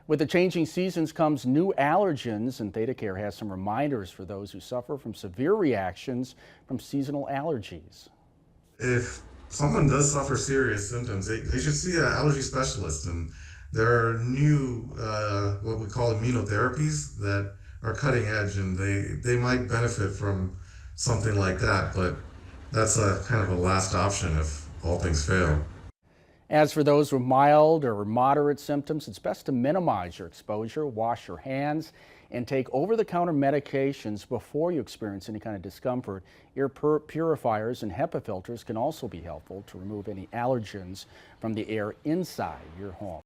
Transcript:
With the changing seasons comes new allergens, and ThedaCare has some reminders for those who suffer from severe reactions from seasonal allergies. If someone does suffer serious symptoms, they should see an allergy specialist. And there are new, what we call immunotherapies that are cutting edge, and they might benefit from something like that. But that's a kind of a last option if all things fail. As for those with mild or moderate symptoms, it's best to minimize your exposure, wash your hands, and take over-the-counter medications before you experience any kind of discomfort. Air purifiers and HEPA filters can also be helpful to remove any allergens from the air inside your home.